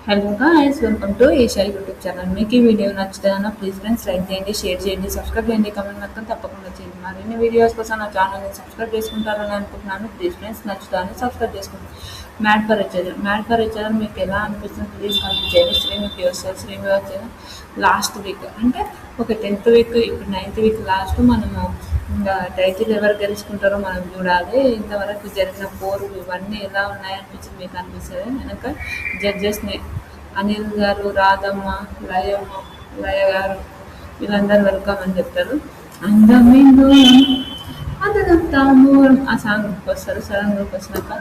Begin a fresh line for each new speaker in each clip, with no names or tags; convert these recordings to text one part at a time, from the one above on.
Hello guys, welcome to Asia YouTube channel. మీకు ఈ video నచ్చుతుందన్న please friends like చేయండి, share చేయండి, సబ్స్క్రైబ్ చేయండి, కమెంట్ మాత్రం తప్పకుండా చేయండి. మరిన్ని వీడియోస్ కోసం నా ఛానల్ని సబ్స్క్రైబ్ చేసుకుంటారని అనుకుంటున్నాను. ప్లీజ్ ఫ్రెండ్స్ నచ్చుతారని సబ్స్క్రైబ్ చేసుకోండి. మ్యాడ్ ఫర్ ఎచ్ అదర్ మీకు ఎలా అనిపిస్తుంది ప్లీజ్ కామెంట్ చేయండి. శ్రీమికి వస్తుంది. శ్రీమి వచ్చేది లాస్ట్ వీక్ అంటే ఒక 10th వీక్, ఇప్పుడు 9th వీక్ లాస్ట్ మనము ఇంకా టైటిల్ ఎవరు గెలుచుకుంటారో మనం చూడాలి. ఇంతవరకు జరిగిన పోరు ఇవన్నీ ఎలా ఉన్నాయనిపించింది మీకు అనిపిస్తుంది. వెనక జడ్జెస్ని అనిల్ గారు, రాధమ్మ, లయ గారు వీళ్ళందరూ వెల్కమ్ అని చెప్తారు. అందమిందు అదంతాము ఆ సాంగ్కి వస్తారు. సడన్గా వచ్చినాక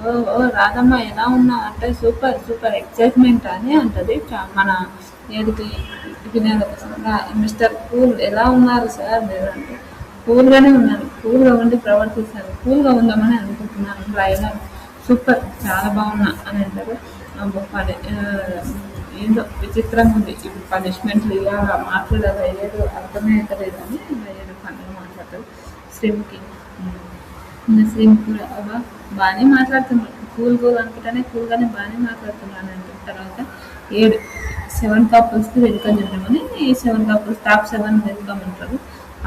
ఓ ఓ రాధమ్మ ఎలా ఉన్నా అంటే సూపర్ సూపర్ ఎక్సైట్మెంట్ అని అంటది. మన ఏదికి వినయాల కోసం మిస్టర్ కూల్ ఎలా ఉన్నారు సార్ మీరు అంటే కూల్గానే ఉన్నాను, కూల్గా ఉండి ప్రవర్తిస్తాను, కూల్గా ఉందామని అనుకుంటున్నాను. లైన్ సూపర్ చాలా బాగున్నా అని అంటారు. ఏందో విచిత్రంగా ఉంది. ఇప్పుడు పనిష్మెంట్లు ఇవ్వాలా మాట్లాడాలా ఏదో అర్థమే అవుతలేదు అని ఏదో పనులు మాట్లాడతారు. శ్రీముఖి శ్రీముఖి కూడా బాగానే మాట్లాడుతున్నారు, కూల్ అనుకుంటానే కూల్గానే బాగానే మాట్లాడుతున్నాను అంటే. తర్వాత 7 కపుల్స్కి వెల్కమ్ చెప్పామని 7 కపుల్స్ టాప్ 7 వెల్కమ్ అంటారు.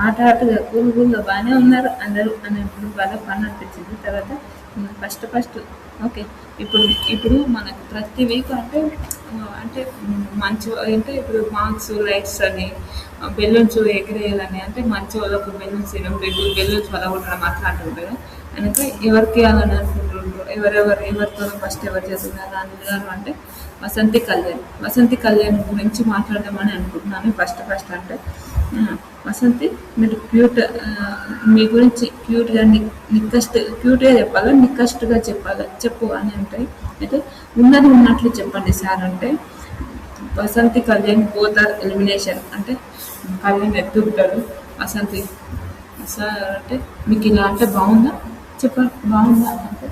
ఆటగా కూల్గా బాగానే ఉన్నారు అందరూ అన్నప్పుడు బాగా ఫన్ అనిపించింది. తర్వాత ఫస్ట్ ఓకే ఇప్పుడు మనకు ప్రతి వీక్ అంటే మంచి అంటే ఇప్పుడు మార్క్స్ లైట్స్ అని బెలూన్స్ ఎగిరేయాలని అంటే మంచి వాళ్ళకు బెలూన్స్ వేయడం, బెలూన్స్ వలగొట్టడం అట్లా అంటారు కదా. అందుకే ఎవరికి వేయాలని అనుకుంటుంటారు, ఎవరితో ఫస్ట్ ఎవరు చేస్తున్నారు అని అంటే వసంతి కళ్యాణ్ గురించి మాట్లాడదామని అనుకుంటున్నాను. ఫస్ట్ అంటే వసంతి మీరు మీ గురించి క్యూట్గా క్యూట్గా చెప్పాలా, నిక్కస్ట్గా చెప్పు అని అంటే అయితే ఉన్నది ఉన్నట్లు చెప్పండి సార్ అంటే Vasanthi Kalyan both are elimination అంటే కళ్యాణ్ ఎత్తుకుంటాడు. వసంతి సార్ అంటే మీకు ఇలా అంటే బాగుందా చెప్పండి, బాగుందా అంటే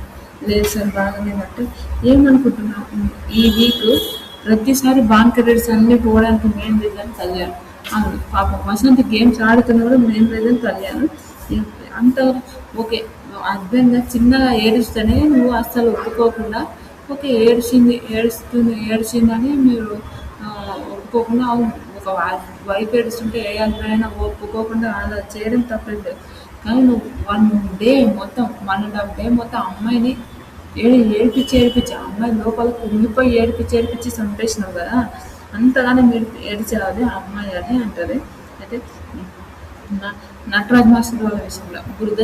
లేదు సార్ బాగానే అంటే ఏమనుకుంటున్నాం ఈ వీక్ ప్రతిసారి బాన్ కెరీర్స్ అన్నీ పోవడానికి మెయిన్ రీజన్ కళ్యాణ్. అవును పాపం వసంతి గేమ్స్ ఆడుతున్నప్పుడు మెయిన్ రీజన్ కళ్యాణ్. అంత ఓకే హస్బెండ్ చిన్నగా ఏడుస్తేనే నువ్వు అస్సలు ఒప్పుకోకుండా ఓకే ఏడ్చిందని మీరు ఒప్పుకోకుండా ఒక వైఫ్ ఏడుస్తుంటే ఏ హస్బెండ్ అయినా ఒప్పుకోకుండా అలా చేయడం తప్పలేదు. కానీ నువ్వు 1.5 డే మొత్తం అమ్మాయిని ఏడిపించి అమ్మాయి లోపల కుంగిపోయి ఏడిపించి చంపేసినావు కదా, అంతగానే మీరు ఏడిచేయాలి ఆ అమ్మాయి అని అంటది. అయితే నటరాజ్ మాస్టర్ వాళ్ళ విషయంలో బురద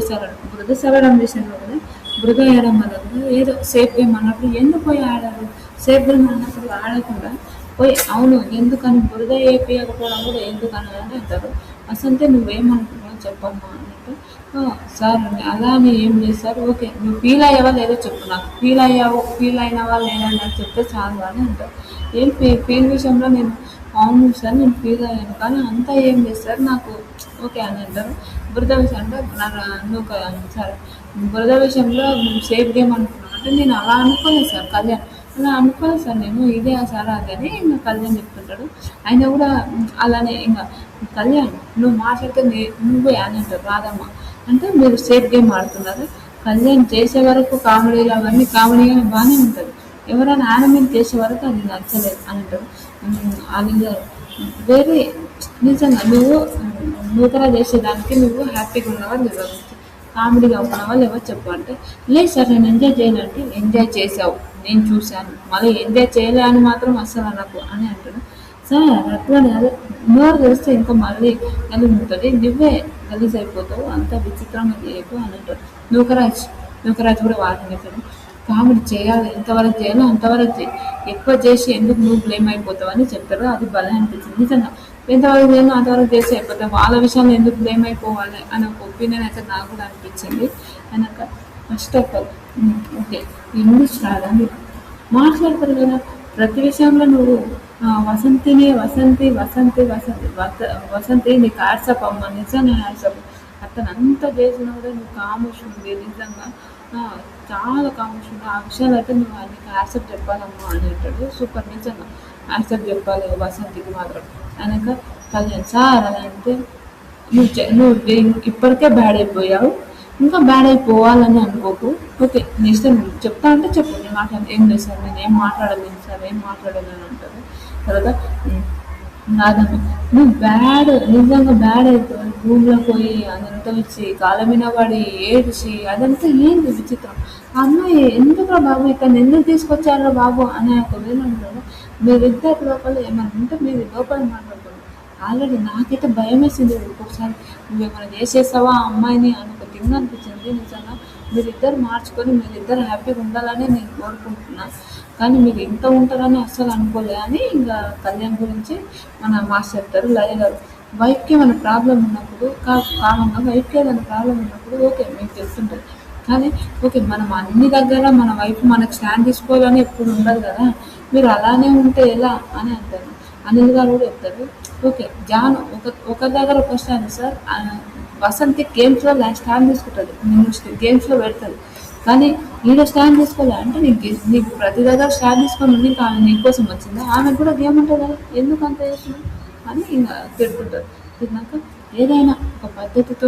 సరడం విషయంలో కూడా బురద వేయడం వల్ల కూడా ఏదో సేఫ్ గేమ్ అన్నప్పుడు ఎందుకు పోయి ఆడారు, సేఫ్ గేమ్ అన్నప్పుడు ఆడకుండా పోయి అవును ఎందుకని బురద వేయకపోవడం కూడా ఎందుకని అని అంటారు. అసంతే నువ్వేమనుకున్నావు చెప్పమ్మా అన్నట్టు. సార్ అలా అని ఏం లేదు సార్, ఓకే నువ్వు ఫీల్ అయ్యావా లేదో చెప్పు, నాకు ఫీల్ అయినావా లేదా నాకు చెప్తే చాలు అని అంటారు. ఏం ఫీల్ విషయంలో నేను అవును సార్ నేను ఫీల్ అయ్యాను కానీ అంతా ఏం లేదు సార్ నాకు ఓకే అని అంటారు. బురద విషయం అంటే నువ్వు సరే బురద విషయంలో నువ్వు సేఫ్ గేమ్ అనుకున్నావు అంటే నేను అలా అనుకోలేదు సార్ కళ్యాణ్, అలా అనుకోలేదు సార్ నేను ఇదే సార్ అదని ఇంకా కళ్యాణ్ చెప్తుంటాడు. ఆయన కూడా అలానే ఇంకా కళ్యాణ్ నువ్వు మాట్లాడితే నువ్వే అని అంటారు. రాదమ్మ అంటే మీరు సేఫ్ గేమ్ ఆడుతున్నారు, కళ్యాణ్ చేసే వరకు కామెడీలు అవన్నీ కామెడీగానే బాగానే ఉంటుంది, ఎవరైనా ఆనమీన్ చేసే వరకు అది నచ్చలేదు అని అంటారు. అనిల్ గారు వేరే నిజంగా నువ్వు నూతన చేసేదానికి నువ్వు హ్యాపీగా ఉన్నావా లేదా, కామెడీగా ఉన్నావా లేవో చెప్పు అంటే లేదు సార్ నేను ఎంజాయ్ చేయాలంటే ఎంజాయ్ చేసావు నేను చూశాను, మళ్ళీ ఎంజాయ్ చేయలే అని మాత్రం అస్సలు నాకు అని అంటాడు. సార్ అట్లానే అదే నోరు తెలిస్తే ఇంకా మళ్ళీ గలీజ్ ఉంటుంది, నువ్వే గలీజ్ అయిపోతావు అంత విచిత్రంగా చేయకు అని అంటాడు. నూకరాజ్ కూడా వాటిని చెప్పాడు, కామెడీ చేయాలి ఎంతవరకు చేయాలో అంతవరకు చేయి, ఎక్కువ చేసి ఎందుకు నువ్వు బ్లేమ్ అయిపోతావు అని చెప్తారు. అది భలే అనిపించింది నిజంగా, ఎంతవరకు చేయాలో అంతవరకు చేసి అయిపోతావు, వాళ్ళ విషయంలో ఎందుకు బ్లేమ్ అయిపోవాలి అని ఒక ఒపీనియన్ అయితే నాకు కూడా అనిపించింది. అయినాక first of all okay English రాదా మీరు మాట్లాడతారు కదా ప్రతి విషయంలో నువ్వు వసంతి నీకు హ్యాట్సప్ అమ్మ నిజంగా హ్యాట్సప్, అతను అంత చేసిన కూడా నువ్వు కామర్స్ ఉంది నిజంగా చాలా కామర్స్ ఉంది, ఆ విషయాలు అయితే నువ్వు నీకు హ్యాట్సప్ చెప్పాలమ్మా అని అంటాడు. సూపర్ నిజంగా హ్యాట్సప్ చెప్పాలి వసంతికి మాత్రం. అనక కళ్యాణ్ సార్ అలా అంటే నువ్వు ఇప్పటికే బ్యాడ్ అయిపోయావు, ఇంకా బ్యాడ్ అయిపోవాలని అనుకోకు. ఓకే, నీ ఇష్టం, చెప్తా అంటే చెప్పు, నేను మాట్లాడ ఏం లేదు సార్, నేను ఏం మాట్లాడలేను సార్, ఏం మాట్లాడలేను అంటారు. తర్వాత నాదమ్మ, నువ్వు బ్యాడ్, నిజంగా బ్యాడ్ అయిపోయి రూమ్లో పోయి అదంతా వచ్చి కాళ్ళ మీద పడి ఏడిచి అదంతా ఏంది విచిత్రం. ఆ అమ్మాయి ఎందుకురా బాబు ఇతను ఎందుకు తీసుకొచ్చారో బాబు అనే ఒకవేళ అంటారు. మీరిద్దరు లోపల ఏమైనా ఉంటే మీరు లోపల మాట్లాడుకోండి. ఆల్రెడీ నాకైతే భయం వేసింది ఒక్కొక్కసారి, నువ్వేమైనా చేసేసావా ఆ అమ్మాయిని అని ఒక థింగ్ అనిపించింది. నిజంగా మీరిద్దరు మార్చుకొని మీరిద్దరు హ్యాపీగా ఉండాలని నేను కోరుకుంటున్నాను. కానీ మీరు ఇంత ఉంటారని అస్సలు అనుకోలే అని ఇంకా కళ్యాణ్ గురించి మన మాస్టర్ చెప్తారు లయ గారు. వైఫ్కి ఏమైనా ప్రాబ్లం ఉన్నప్పుడు కామన్గా వైఫ్కి ఏదైనా ప్రాబ్లం ఉన్నప్పుడు ఓకే మీకు తెలుస్తుంటుంది. కానీ ఓకే, మనం అన్ని దగ్గర మన వైఫ్ మనకు స్టాండ్ తీసుకోవాలని ఎప్పుడు ఉండదు కదా, మీరు అలానే ఉంటే ఎలా అని అంటారు. అనిల్ గారు కూడా చెప్తారు. ఓకే, జాన్ ఒక దగ్గర ఒక స్టాండ్ సార్, వసంతి గేమ్స్లో స్టాండ్ తీసుకుంటుంది, నేను గేమ్స్లో పెడుతుంది. కానీ ఈడ స్టాండ్ తీసుకోలే అంటే నీకు ప్రతి దగ్గర స్టాండ్ తీసుకొని ఉంది, ఇంకా ఆమె నీకోసం వచ్చిందా, ఆమెకు కూడా గేమ్ ఉంటుంది కదా, ఎందుకు అంత చేస్తున్నావు అని ఇంకా తిడుతుంటారు. తిన్నాక ఏదైనా ఒక పద్ధతితో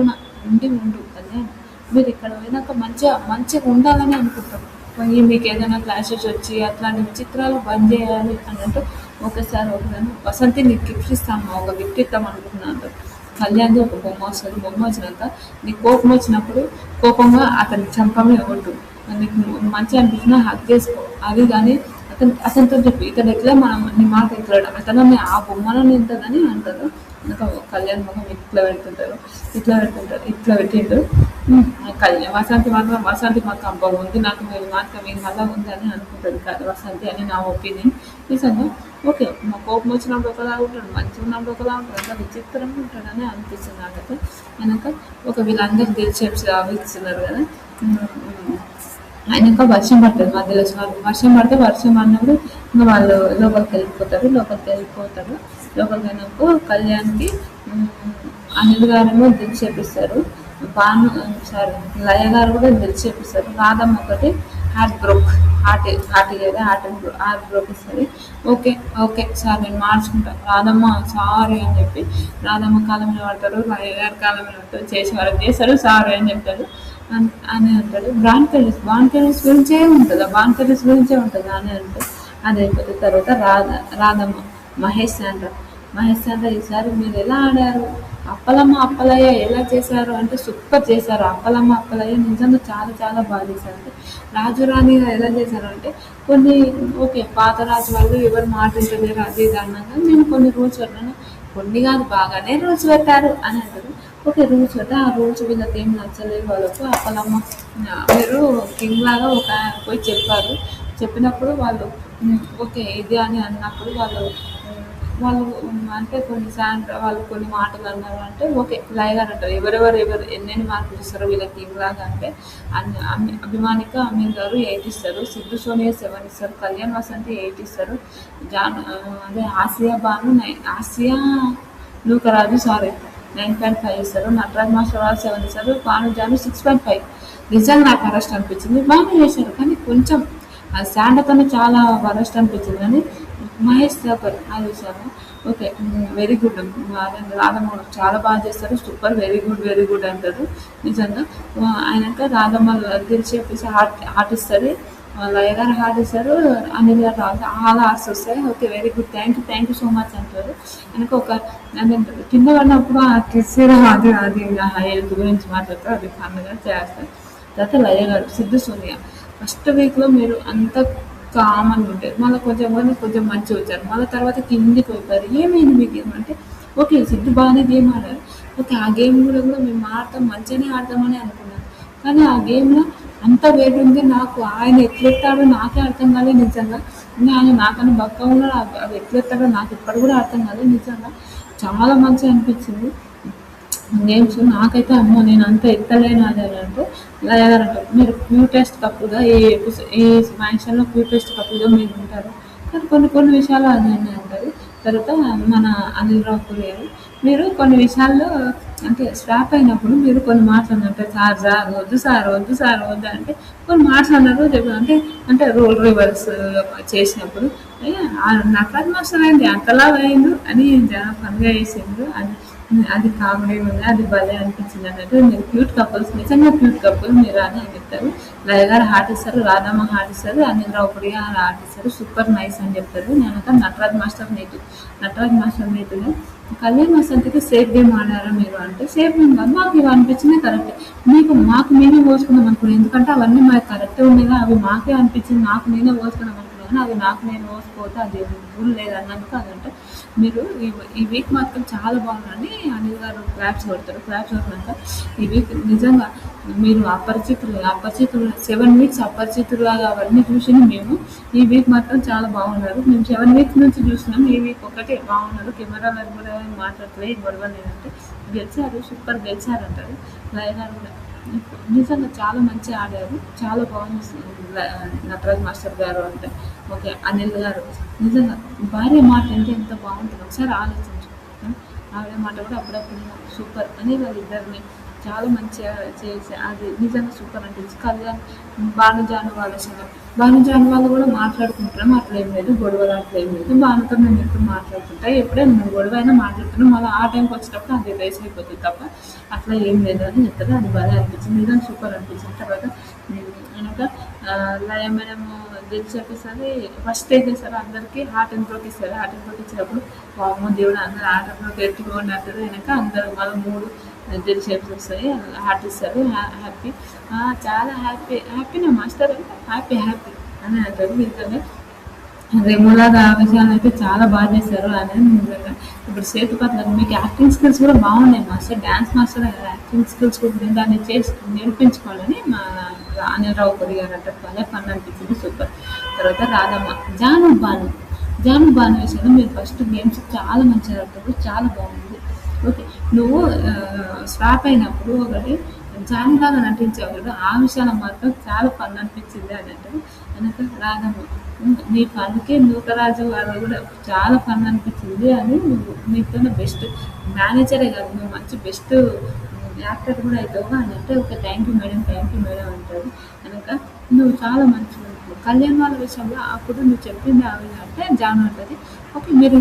ఉండు కళ్యాణ్, మీరు ఇక్కడ పోయినాక మంచిగా ఉండాలని అనుకుంటారు. మీకు ఏదైనా క్లాషెస్ వచ్చి అట్లాంటి విచిత్రాలు బంద్ చేయాలి అని అంటే ఒకసారి వసంతి నీకు గిఫ్ట్ ఇస్తాము, ఒక గిఫ్ట్ ఇద్దాం అనుకుంటున్నాను. కళ్యాణ్ది ఒక బొమ్మ వస్తుంది. బొమ్మ వచ్చినాక నీకు కోపం వచ్చినప్పుడు కోపంగా అతని చంపమే కొట్టు, నీకు మంచిగా అనిపించినా హక్ చేసుకో, అది కానీ అతనితో చెప్పి ఇతను ఎట్లా నీ మాట ఎట్లాడు అతను ఆ బొమ్మలను ఎంతదని అంటారు. ఇంకా కళ్యాణ్ మొహం ఇట్లా పెడుతుంటారు, ఇట్లా పెట్టిండు. వసంతి మాత్రం అబ్బా ఉంది, నాకు మీరు మాత్రం మీ మళ్ళా ఉంది అని అనుకుంటుంది కాదు వసంతి అని నా ఒపీనియన్. నిజంగా ఓకే, మా కోపం వచ్చినప్పుడు ఒకలా ఉంటాడు, మంచిగా ఉన్నప్పుడు ఒకలా ఉంటాడు, అంతా విచిత్రంగా ఉంటాడని అనిపిస్తుంది నాకైతే. వెనక వీళ్ళందరూ తెలిసేప్స్ ఇస్తున్నారు కదా. ఆయనక వర్షం పడుతుంది మధ్యలో, వర్షం పడితే వర్షం అన్నప్పుడు ఇంకా వాళ్ళు లోపలికి వెళ్ళిపోతారు. లోపలికి అయినాక కళ్యాణ్కి అనిల్ గారేమో దిల్చేపిస్తారు, లయ గారు కూడా దిల్చేపిస్తారు. రాధమ్మ ఒకటి హార్ట్ బ్రోక్ ఇస్తుంది. ఓకే సార్ నేను మార్చుకుంటాను, రాధమ్మ సారీ అని చెప్పి రాధమ్మ కాలం మీద పడతారు, లయ గారి కాలం మీద పడతారు, చేసి వాళ్ళకి చేస్తారు, సారీ అని చెప్తారు అని అంటాడు. బాన్కెళ్ళిస్ గురించే ఉంటుంది అని అంటే అది అయిపోతుంది. తర్వాత రాధమ్మ మహేష్ శాండ్ర ఈసారి మీరు ఎలా ఆడారు, అప్పలయ్య ఎలా చేశారు అంటే సూపర్ చేశారు. అప్పలయ్య నిజంగా చాలా చాలా బాగా చేశారు. అంటే రాజు రాణి ఎలా చేశారు అంటే ఓకే పాత రాజు వాళ్ళు ఎవరు మాట ఉంటలేరు అది ఇది అన్నాక నేను కొన్ని రూల్స్ పెట్టాను, కొన్ని కాదు బాగానే రూల్స్ పెట్టారు అని అంటారు. ఓకే, రూల్స్ పెట్టి ఆ రూల్స్ వీళ్ళకి ఏం నచ్చలేదు వాళ్ళకు. అప్పలమ్మ మీరు కింగ్ లాగా ఒక పోయి చెప్పినప్పుడు వాళ్ళు ఓకే ఇది అని అన్నప్పుడు వాళ్ళు అంటే వాళ్ళు కొన్ని మాటలు అన్నారు అంటే ఓకే లయ గారు అంటారు ఎవరు ఎన్నెన్ని మార్కులు ఇస్తారో వీళ్ళకి కింగ్ లాగా అంటే అభిమానిక అమీర్ గారు 8 ఇస్తారు, సిద్ధు సోనియా 7 ఇస్తారు, కళ్యాణ్ వసంతి 8 ఇస్తారు, ఆసియా లూకరాజు 9.5 ఇస్తారు, నటరాజ్ మాస్టర్ వాళ్ళు 7 ఇస్తారు, భానుజాను 6.5. నిజంగా నాకు వరస్ట్ అనిపించింది, బాగానే చేశారు కానీ కొంచెం శాండతోనే చాలా వరస్ట్ అనిపించింది. కానీ మహేష్ థాపర్ అది చూసాను, ఓకే వెరీ గుడ్, రాధమ్మ చాలా బాగా చేస్తారు, సూపర్ వెరీ గుడ్ అంటారు. నిజంగా ఆయనక రాధమ్మ తెలిసి హార్ట్ ఇస్తుంది, లయ గారు హార్ట్ ఇస్తారు, అనిల్ గారు చాలా హార్ట్స్ వస్తాయి. Okay very good, thank you so much అంటారు. వెనక అదేంటారు కింద పడినప్పుడు ఆ కిస్సీరా అది హెల్త్ గురించి మాట్లాడతారు, అది ఫన్గా చేస్తారు. తర్వాత లయ గారు సిద్ధు సోనియా ఫస్ట్ వీక్లో మీరు అంత కామన్ ఉంటారు, మళ్ళీ కొంచెం మంచిగా వచ్చారు, మళ్ళీ తర్వాత కిందికి పోయిపోయారు. ఏమైంది మీకు ఏమంటే ఓకే సిద్ధు బాగానే గేమ్ ఆడారు, ఓకే ఆ గేమ్ కూడా మేము మంచిగానే ఆడతామని అనుకున్నాను. కానీ ఆ గేమ్లో అంత వేడి ఉంది, నాకు ఆయన ఎట్లెత్తాడో నాకే అర్థం కాలేదు నిజంగా. ఇంకా ఆయన నాకన్నా బక్క ఉన్నాడు, అది ఎట్లెత్తాడో నాకు ఇప్పటి కూడా అర్థం కాలేదు. నిజంగా చాలా మంచిగా అనిపించింది గేమ్స్. నాకైతే అమ్మో నేను అంత ఎత్తలేను అది అంటే లయ గారు అంటారు మీరు క్యూటెస్ట్ కప్పుగా ఈ మ్యాన్షన్లో క్యూటెస్ట్ కప్పుగా మీరు ఉంటారు, కానీ కొన్ని విషయాలు అది అంటారు. తర్వాత మన అనిల్ రావుపూరి గారు మీరు కొన్ని విషయాల్లో అంటే స్టాప్ అయినప్పుడు మీరు కొన్ని మాట్లాడినట్టు వద్దు సార్ అంటే కొన్ని మాట్లాడినారు అంటే రోల్ రివర్స్ చేసినప్పుడు నటరాజ్ మాస్టర్ అయింది అంతలా అయిండు అని చాలా ఫన్గా చేసిండ్రు. అది అది కామెడీగా ఉంది. అది భలే అనిపించింది అన్నట్టు. మీరు క్యూట్ కపుల్స్, నిజంగా క్యూట్ కపుల్ మీరు అని చెప్తారు. లయ గారు హార్ట్ ఇస్తారు, రాధమ్మ హార్ట్ ఇస్తారు, అనిల్ రావుపూడి గారు హార్ట్ ఇస్తారు. సూపర్ నైస్ అని చెప్తారు. నేను ఒక నటరాజ్ మాస్టర్ నేటిగా కళ్యాణ్ వసంతకి సేఫ్ గేమ్ ఆడారా మీరు అంటే, సేఫ్ గేమ్ కాదు, మాకు ఇవి అనిపించింది కరెక్ట్. మాకు మేమే పోసుకుందాం అనుకున్నాం, ఎందుకంటే అవన్నీ మాకు కరెక్టే ఉండేగా, అవి మాకే అనిపించింది, నాకు నేనే పోసుకుందాం అనుకున్నాను, కానీ అవి నాకు నేను పోసుకోతే అది రూల్ లేదన్నందుకు అదంటే. మీరు ఈ వీక్ మాత్రం చాలా బాగుందండి. అనిల్ గారు క్లాప్స్ కొడతారు. క్లాప్స్ కొట్టినాక ఈ వీక్ నిజంగా మీరు అపరిచితులు 7 వీక్స్ అపరిచితులాగా అవన్నీ చూసి మేము ఈ వీక్ మాత్రం చాలా బాగున్నారు. మేము 7 వీక్స్ నుంచి చూస్తున్నాం. ఈ వీక్ ఒకటే బాగున్నారు. కెమెరాలో కూడా మాట్లాడుతుంది, ఏం గొడవ లేదంటే గెలిచారు, సూపర్ గెలిచారు అంటారు. లయ గారు కూడా నిజంగా చాలా మంచిగా ఆడారు. చాలా బాగుంది నటరాజ్ మాస్టర్ గారు అంటే. ఓకే, అనిల్ గారు నిజంగా భార్య మాట అంటే ఎంత బాగుంటుంది ఒకసారి ఆలోచించు. ఆవిడ మాట కూడా అప్పుడప్పుడు సూపర్ అని వాళ్ళిద్దరిని చాలా మంచిగా చేసి అది నిజంగా సూపర్ అనిపించి. కళ్యాణ్ భానుజాను వాళ్ళ సంగతి, భానుజాను వాళ్ళు కూడా మాట్లాడుకుంటున్నాం, అట్లేం లేదు, గొడవలు అట్లేం లేదు. భానుతో మేము ఎప్పుడు మాట్లాడుకుంటా, ఎప్పుడైనా మేము గొడవ అయినా మాట్లాడుతున్నాం, మళ్ళీ ఆ టైంకి వచ్చేటప్పుడు అది రేస్ అయిపోతుంది తప్ప అట్లా ఏం లేదు అని చెప్తారు. అది బాగా అనిపించింది, నిజంగా సూపర్ అనిపించింది. తర్వాత కనుక లయ మేడం గెలిచేపిస్తుంది. ఫస్ట్ ఏం చేస్తారు, అందరికీ హార్ట్ అండ్ బ్రోక్ ఇస్తారు. హార్ట్ అండ్ బ్రోక్ ఇచ్చినప్పుడు వామ్మో దేవుడు అందరూ హార్ట్ అండ్ బ్రోక్ ఎత్తుకోండి అంటారు. వెనక అందరూ మళ్ళీ 3 షేప్స్ వస్తాయి, హార్ట్ ఇస్తారు. హ్యాపీ, చాలా హ్యాపీనా మాస్టర్ అంటే హ్యాపీ అని అంటారు. నిజంగా రెమోలాగా ఆ విషయాన్ని అయితే చాలా బాగా చేశారు అనేది నిజంగా. ఇప్పుడు సేతుపతి మీకు యాక్టింగ్ స్కిల్స్ కూడా బాగున్నాయి master, dance master acting skills కూడా దాన్ని చేసి నేర్పించుకోవాలని మా అనిల్ రావుపూడి గారు అంటారు. భలే ఫన్ అనిపించింది, సూపర్. తర్వాత రాధమ్మ, జాను బాను విషయంలో మీరు ఫస్ట్ గేమ్స్ చాలా మంచిగా ఆడతారు, చాలా బాగుంది. ఓకే, నువ్వు స్వాప్ అయినప్పుడు ఒకటి జాన్లాగా నటించావు కదా, ఆ విషయాలు మాత్రం చాలా ఫన్ అనిపించింది అని అంటే. వెనక రాధమ్మ, నీ ఫన్కి నూకరాజు గారు కూడా చాలా ఫన్ అనిపించింది అని. నువ్వు నీకన్నా బెస్ట్ మేనేజరే కాదు, నువ్వు మంచి బెస్ట్ యాక్టర్ కూడా అవుతావు అని అంటే. ఓకే, థ్యాంక్ యూ మేడం అంటారు. కనుక నువ్వు చాలా మంచిగా ఉంటావు. కళ్యాణ్ వాళ్ళ విషయంలో అప్పుడు నువ్వు చెప్పింది ఆ విధంగా అంటే జాను అంటది, ఓకే మీరు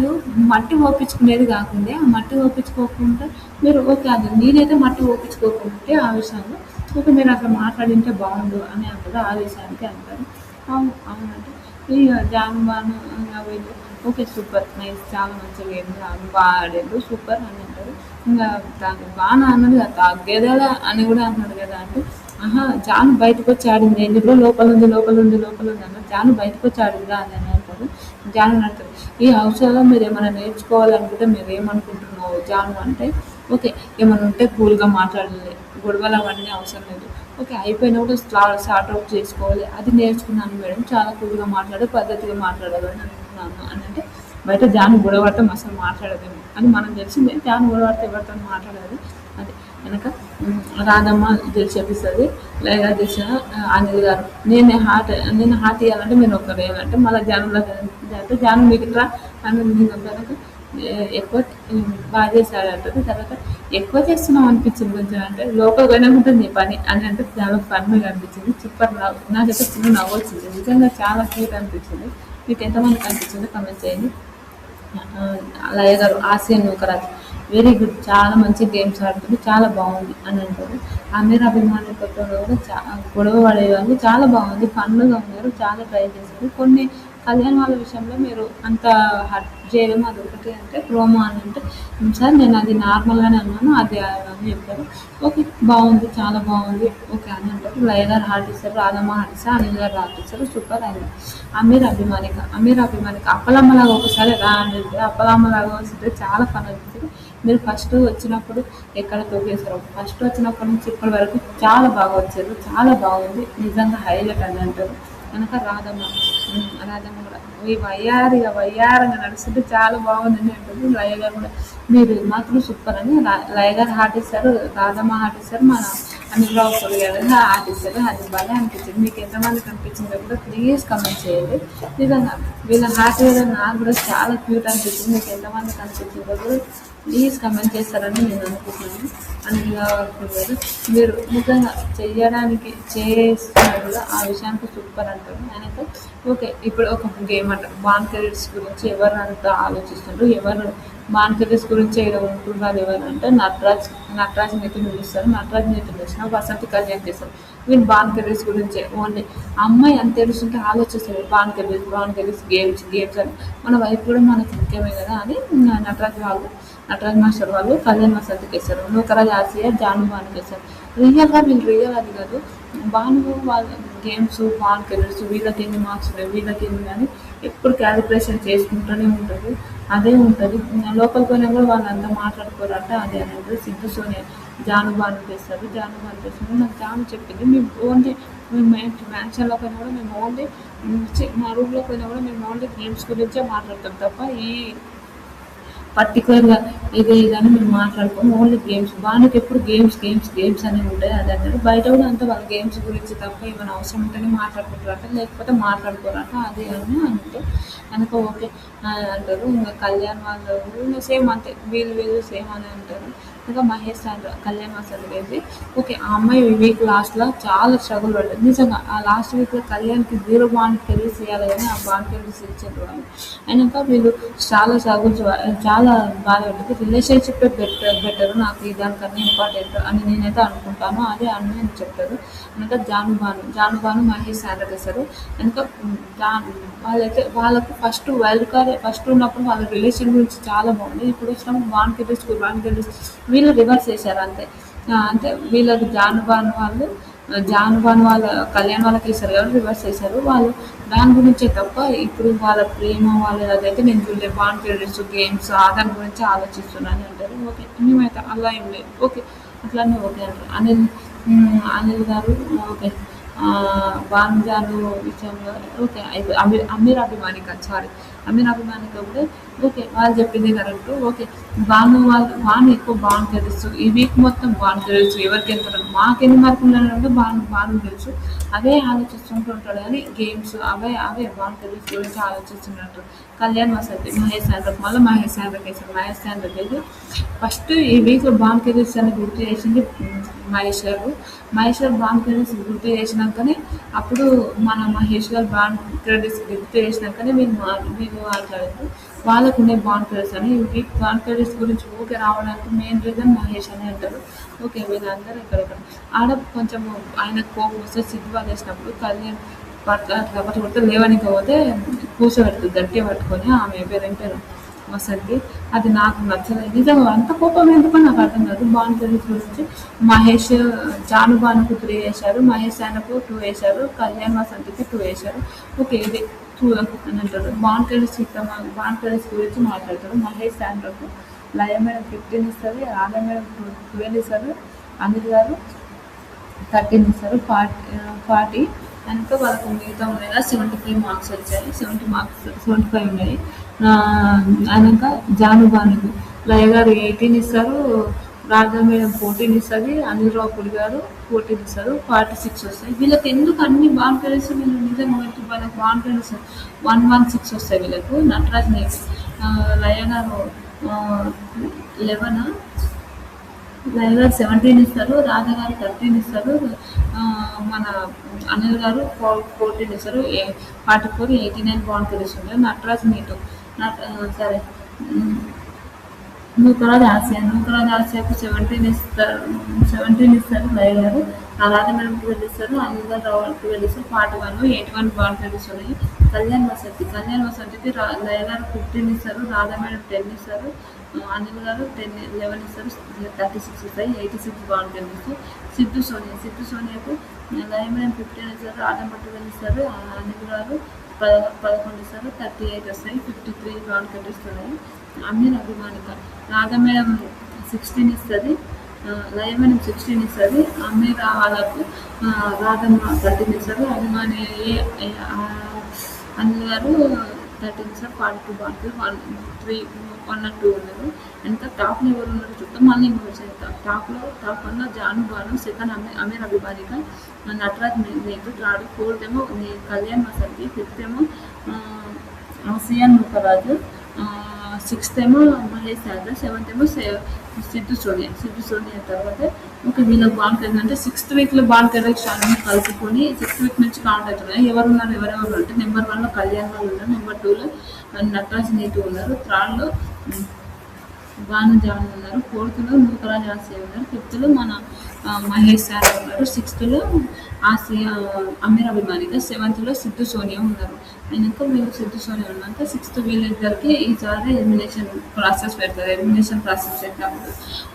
మట్టి ఓపించుకునేది కాకుండా, ఆ మట్టి ఓపించుకోకుండా మీరు ఓకే అది నేనైతే మట్టి ఓపించుకోకుంటే ఆ విషయంలో ఓకే మీరు అట్లా మాట్లాడింటే బాగుండు అని అంటారు. ఆ విషయానికి అంటారు. అవునంటే ఇక జాను బాను వీళ్ళు ఓకే సూపర్ నైస్, చాలా మంచిగా అయింది, బాగా ఆడారు, సూపర్ అని అంటారు. ఇంకా దాన్ని బాగా అన్నది కదా, తగ్గేదా అని కూడా అన్నాడు కదా అంటే, జాను బయటకు వచ్చి ఆడింది, ఎందులో లోపల ఉంది అన్నారు. జాను బయటకు వచ్చి ఆడిందా అని అంటారు. జాను అంటారు, ఈ అవసరంలో మీరు ఏమైనా నేర్చుకోవాలనుకుంటే మీరు ఏమనుకుంటున్నావు జాను అంటే, ఓకే ఏమైనా ఉంటే కూల్గా మాట్లాడాలి, గొడవలు అవన్నీ అవసరం లేదు, ఓకే అయిపోయినప్పుడు సార్ట్ అవుట్ చేసుకోవాలి, అది నేర్చుకున్నాను మేడం, చాలా కూల్గా మాట్లాడే పద్ధతిగా మాట్లాడాలని అనుకున్నాను అని అంటే. బయట జాను గొడవడితే అసలు మాట్లాడదేమో అని మనం తెలిసిందే, జాను గొడవడితే ఎవరితో మాట్లాడదు అది. కనుక రాధమ్మ చెప్పిస్తుంది, లేదా చేసిన అనిల్ గారు నేను హార్ట్ ఇవ్వాలంటే మీరు ఒకరు వేయాలంటే మళ్ళీ జానులో అంటే జాను మిగతా అని నేను కనుక ఎక్కువ బాగా చేశాడు అంటుంది. తర్వాత ఎక్కువ చేస్తున్నాం అనిపించింది కొంచెం అంటే, లోపల పోయినా ఉంటుంది నీ పని అని అంటే చాలా ఫన్గా అనిపించింది. సూపర్ నాకైతే చిన్న నవ్వు వచ్చింది, నిజంగా చాలా క్యూట్ అనిపించింది. మీకు ఎంతమందికి అనిపించిందో కమెంట్ చేయండి. లయ గారు ఆసియన్ నూకరాజ్ వెరీ గుడ్, చాలా మంచి గేమ్స్ ఆడుతుంది, చాలా బాగుంది అని అంటారు. అమీర్ అభిమాని కొత్తలో కూడా గొడవ పడేవాళ్ళు చాలా బాగుంది, ఫన్గా ఉన్నారు, చాలా ట్రై చేశారు. కొన్ని కళ్యాణ్ వాళ్ళ విషయంలో మీరు అంత హర్ట్ చేయడం అది ఒకటి అంటే ప్రోమో అని అంటే, సార్ నేను అది నార్మల్గానే అన్నాను అది అని చెప్పారు. ఓకే బాగుంది, చాలా బాగుంది, ఓకే అని అంటారు. లయ గారు హార్ట్ ఇస్తారు, రాధమ్మ హార్ట్ ఇస్తారు, అనిల్ గారు హార్ట్ ఇస్తారు, సూపర్ అని. అమీర్ అభిమానిక అప్పలమ్మలాగా ఒకసారి రా అనేది, అప్పలమ్మలాగా వస్తే చాలా ఫన్ అనిపిస్తుంది. మీరు ఫస్ట్ వచ్చినప్పుడు ఎక్కడ తోకేశారు, ఫస్ట్ వచ్చినప్పటి నుంచి ఇప్పటి వరకు చాలా బాగా వచ్చారు, చాలా బాగుంది, నిజంగా హైలైట్ అని అంటారు. కనుక రాధమ్మ కూడా ఈ వయ్యారంగా నడుస్తుంటే చాలా బాగుందని అంటుంది. లయ గారు కూడా మీరు మాత్రం సూపర్ అని లయ గారు హార్ట్ ఇస్తారు, రాధమ్మ హార్ట్ ఇస్తారు, మన అనిల్ రావుపూడి గారు హార్ట్ ఇస్తారు. అది బాగా అనిపించింది. మీకు ఎంతమందికి అనిపించిందో కూడా ప్లీజ్ కమెంట్ చేయండి. నిజంగా వీళ్ళ హార్ట్ కూడా నాకు కూడా చాలా క్యూట్ అనిపించింది. మీకు ఎంతమందికి అనిపించిందో కూడా ప్లీజ్ కమెంట్ చేస్తారని నేను అనుకుంటున్నాను. అనిల్ రావుపూడి గారు మీరు నిజంగా చేయడానికి చేస్తున్నారు కూడా ఆ విషయానికి సూపర్ అంటారు. ఆయనతో ఓకే ఇప్పుడు ఒక గేమ్ అంటారు బాన్ కెరీర్స్ గురించి ఎవరు అంతా ఆలోచిస్తుంటారు, ఎవరు బాన్కరీస్ గురించి ఏదో ఉంటున్నారు ఎవరంటే నటరాజ్ నితిన్ పిలుస్తారు. నటరాజ్ నితిన్ పిలిచిన వసంతి కళ్యాణ్ చేస్తారు. వీళ్ళు బాన్కరీస్ గురించే ఓన్లీ. ఆ అమ్మాయి అంత తెలుసుంటే ఆలోచిస్తారు బాన్కరీస్ గేమ్స్ అని. మన వైపు కూడా మనకు ముఖ్యమే కదా అని నటరాజ్ మాస్టర్ వాళ్ళు కళ్యాణ్ వసంతికి వేస్తారు. నూకరాజ్ ఆసియా జాను భానుకి వేస్తారు. రియల్గా వీళ్ళు రియల్ అది కాదు. భాను వాళ్ళ గేమ్స్ బాన్కరీస్ వీళ్ళకి ఎన్ని మార్క్స్ లేవు వీళ్ళకి ఎన్ని అని ఎప్పుడు క్యాలిక్యులేషన్ చేసుకుంటూనే ఉంటారు. అదే ఉంటుంది. లోపలికి పోయినా కూడా వాళ్ళంతా మాట్లాడుకోరంట. అదే అనేది సిద్ధు సోనియా జాను చేస్తారు. నాకు జాను చెప్పింది మేము ఓన్లీ మేము మ్యాన్షన్లో పోయినా కూడా మేము ఓన్లీ మా రూమ్లో పోయినా కూడా మేము ఓన్లీ గేమ్స్ గురించే మాట్లాడతాం తప్ప ఈ పర్టికులర్గా ఇదని మేము మాట్లాడుకోము. Only games. బానుకి ఎప్పుడు గేమ్స్ అనేవి ఉంటాయి. అది అన్నారు. బయట కూడా అంతా వాళ్ళ గేమ్స్ గురించి తప్ప ఏమైనా అవసరం ఉంటేనే మాట్లాడుకుంటారంట, లేకపోతే మాట్లాడుకోరంట. అది అని అంటే కనుక ఓకే అంటారు. ఇంకా కళ్యాణ్ వాళ్ళు ఇంకా సేమ్ అంతే. వీళ్ళు సేమ్ అని అంటారు. ఇంకా మహేష్ కళ్యాణ్ అసలు వేసి ఓకే ఆ అమ్మాయి వీక్ లాస్ట్లో చాలా స్ట్రగుల్ పడ్డది. నిజంగా ఆ లాస్ట్ వీక్లో కళ్యాణ్కి 0 బాండ్ కెరీస్ ఇవ్వాలి కానీ ఆ బాండ్ కెరీస్ ఇచ్చారు వాళ్ళు. అయినాక వీళ్ళు చాలా స్ట్రగుల్స్ చాలా బాధపడ్డది. రిలేషన్షిప్ బెటర్ నాకు దానికన్నా ఇంపార్టెంట్ అని నేనైతే అనుకుంటాను. అదే అని చెప్తారు. వెనక జాను మహేష్ శాండర్ చేస్తారు. వెనక వాళ్ళకు వైల్డ్ కార్డ్ ఫస్ట్ ఉన్నప్పుడు వాళ్ళ రిలేషన్ గురించి చాలా బాగుంది. ఇప్పుడు వచ్చినప్పుడు బాండ్ కెరీస్ వీళ్ళు రివర్స్ చేశారు అంతే. అంటే వీళ్ళకి జానుబాన్ వాళ్ళ కళ్యాణ్ వాళ్ళకి వేశారు కాబట్టి రివర్స్ చేశారు. వాళ్ళు దాని గురించే తప్ప ఇప్పుడు వాళ్ళ ప్రేమ అదైతే నేను చూడలేదు. బాండ్ కెరీర్స్ గేమ్స్ దాని గురించి ఆలోచిస్తున్నాను అంటారు. ఓకే మేమైతే అలా ఏం లేదు. ఓకే అట్లానే ఓకే అంటారు. అనిల్ గారు ఓకే బాన్జాను విషయంలో ఓకే అమీర్ అభిమానిక కూడా ఓకే వాళ్ళు చెప్పింది కరెక్ట్. ఓకే బాను ఎక్కువ బాను తెలుసు. ఈ వీక్ మొత్తం బాను తెలుసు. ఎవరికి ఎంత మాకెన్ని మార్కులు అంటే బాను తెలుసు. అదే ఆలోచిస్తుంటుంటాడు కానీ గేమ్స్ అవే బాను తెలుసు గురించి ఆలోచిస్తున్నట్టు. కళ్యాణ్ వసంతి మహేష్ శాండ్రకి వేసారు. మహేష్ శాండ్రకి అయితే ఫస్ట్ ఈ వీక్ బాను కెరీర్స్ అని గుర్తు చేసింది మహేష్ గారు బాండ్ క్రెడిట్స్ గుర్తు చేసినాకనే అప్పుడు మన మహేష్ గారు బాండ్ క్రెడిట్స్ గుర్తు చేసినాకనే వీళ్ళు మాట్లాడారు. వాళ్ళకు ఉండే బాండ్ క్రెడిట్స్ అని బాండ్ క్రెడిట్స్ గురించి ఓకే రావడానికి మెయిన్ రీజన్ మహేష్ అని అంటారు. ఓకే వీళ్ళందరూ ఇక్కడ ఆడ కొంచెం ఆయన కోపం వస్తే సిద్ధు వాళ్ళు వేసినప్పుడు కళ్యాణ్ అట్లా కొడితే లేవనికి పోతే కూర్చోబెడుతుంది గట్టిగా పట్టుకొని ఆమె పేరు వసంతి. అది నాకు నచ్చలేదు. నిజంగా అంత కోపం ఎందుకో నాకు అర్థం కాదు. బాండ్ కెరీర్స్ గురించి మహేష్ జానుబానుకు 3 వేశారు. మహేష్ శాండ్రకు 2 వేశారు. కళ్యాణ్ వసంతికి 2 వేశారు. ఓకే ఇది 2 అని అంటారు. బాండ్ కెరీర్స్ గురించి మాట్లాడతారు. మహేష్ శాండ్రకు లయ మేడం 15 ఇస్తారు. రాధా మేడం 12 ఇస్తారు. అనిల్ గారు 13 ఇస్తారు. 40 కనుక వాళ్ళకు మిగతా ఉన్నాయి 75 మార్క్స్ వచ్చాయి. 75 ఉన్నాయి. అయినాక జానుబానుకు లయ గారు 18 ఇస్తారు. రాధా మేడం 14 ఇస్తుంది. అనిల్ రావుపూడి గారు 14 ఇస్తారు. 46 వస్తాయి. వీళ్ళకి ఎందుకు అన్ని బాండ్ కెరీర్స్ వీళ్ళు నిజంగా వాళ్ళకి బాండ్ కెరీర్స్ 116 వస్తాయి వీళ్ళకు. నటరాజ్ లయ గారు 11 లయ గారు 17 ఇస్తారు. రాధా గారు 13 ఇస్తారు. మన అనిల్ గారు 14 ఇస్తారు. 44 89 బాండ్ కెరీర్స్ ఉంటాయి. నటరాజ్ నీటు సరే నూకరాజ్ ఆసియాకు 17 ఇస్తారు లయ గారు. రాధా మేడం 12 ఇస్తారు. అనిల్ గారు 12 ఇస్తారు. 41 81 బాండ్ కెరీర్స్ ఉన్నాయి. కళ్యాణ్ వసంతికి లయ గారు 15 ఇస్తారు. రాధా మేడం 10 ఇస్తారు. అనిల్ గారు 11 ఇస్తారు. 36 ఇస్తాయి. 86 బాండ్ కెరీర్స్. సిద్ధు సోనియాకు లయ మేడం 15 ఇస్తారు. రాధా మేడం 12 ఇస్తారు. అనిల్ గారు 11 ఇస్తారు. 38 వస్తాయి. 53 బాండ్ కెరీర్స్ ఉన్నాయి. అమీర్ అభిమానిక రాధా మేడం 16 ఇస్తుంది. లయ మేడం 16 ఇస్తుంది. అమీర్ వాళ్ళకు రాధమ్మ 13 ఇస్తారు. అభిమాని అనిల్ గారు 13 ఇస్తారు. 42 బాండ్ 1 and 2 ఉన్నారు. ఇంకా టాప్లో ఎవరు ఉన్నారు చూద్దాం. మళ్ళీ టాప్ 1లో జానుబాను, సెకండ్ అమీర్ అభిమానిక, నటరాజ్ నీకు, థర్డ్ 4th ఏమో కళ్యాణ్ వసంతి, 5th ఏమో ఆసియన్ నూకరాజు, 6th ఏమో మహేష్ శాండ్ర, 7th ఏమో సిద్ధు సోనియా తర్వాత ఓకే వీళ్ళకి బాండ్ కెరీర్ అంటే 6th వీక్లో బాండ్ కెరీర్ అన్ని కలుపుకొని 6th వీక్ నుంచి కౌంట్ అవుతున్నాయి. ఎవరెవరు అంటే నెంబర్ 1లో కళ్యాణ్ వాళ్ళు ఉన్నారు. నెంబర్ 2లో నటరాజ్ నీటు ఉన్నారు. 3rd భాను జాన్ ఉన్నారు, ఫోర్త్లో నూకరాజ్ ఆసియా ఉన్నారు, ఫిఫ్త్లో మన మహేష్ సార్ ఉన్నారు, సిక్స్త్లో ఆసియా అమీర్ అభిమానిక, సెవెంత్లో సిద్ధు సోనియా ఉన్నారు. అయినాక వీళ్ళు సిద్ధు సోనియా ఉన్నాక సిక్స్త్ వీళ్ళిద్దరికి ఈసారి ఎలిమినేషన్ ప్రాసెస్ పెడతారు. ఎలిమినేషన్ ప్రాసెస్ పెట్టినప్పుడు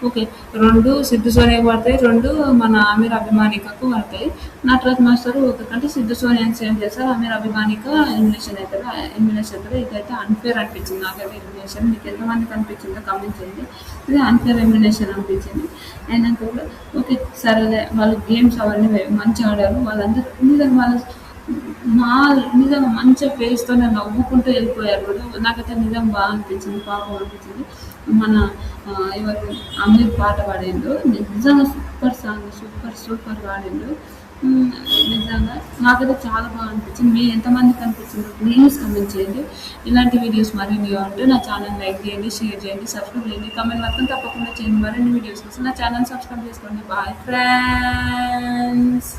ఓకే, 2 సిద్ధు సోనియాకి పడతాయి, 2 మన అమీర్ అభిమానికకు పడతాయి. నటరాజ్ మాస్టర్ ఒకకంటే సిద్ధు సోనియాని సేవ్ చేస్తారు, అమీర్ అభిమానిక ఎలిమినేషన్ అవుతారు. ఎలిమినేషన్ అవుతారు. ఇదైతే అన్ఫేర్ అనిపించింది నాకైతే ఎలిమినేషన్. మీకు ఎంతమందికి అనిపించిందో కమెంట్ చేయండి. ఇది అన్ఫేర్ ఎలిమినేషన్ అనిపించింది. అయినాక కూడా ఓకే సరేలే, వాళ్ళు గేమ్స్ అవన్నీ మంచిగా ఆడారు. వాళ్ళందరూ నిజంగా నిజంగా మంచిగా ఫేస్‌తో నవ్వుకుంటూ వెళ్ళిపోయారు కూడా. నాకైతే నిజంగా బాగా అనిపించింది. పాపం అనిపించింది. మన ఎవరు అమీర్ పాట పాడిండు. నిజంగా సూపర్ సాంగ్. సూపర్ పాడిండు. నిజంగా నాకైతే చాలా బాగా అనిపించింది. మీరు ఎంతమందికి అనిపించిందో ప్లీజ్ కమెంట్ చేయండి. ఇలాంటి వీడియోస్ మరిన్ని ఉంటే నా ఛానల్ లైక్ చేయండి, షేర్ చేయండి, సబ్స్క్రైబ్ చేయండి. కమెంట్ మాత్రం తప్పకుండా చేయండి. మరిన్ని వీడియోస్ కోసం నా ఛానల్ సబ్స్క్రైబ్ చేసుకోండి. Bye friends.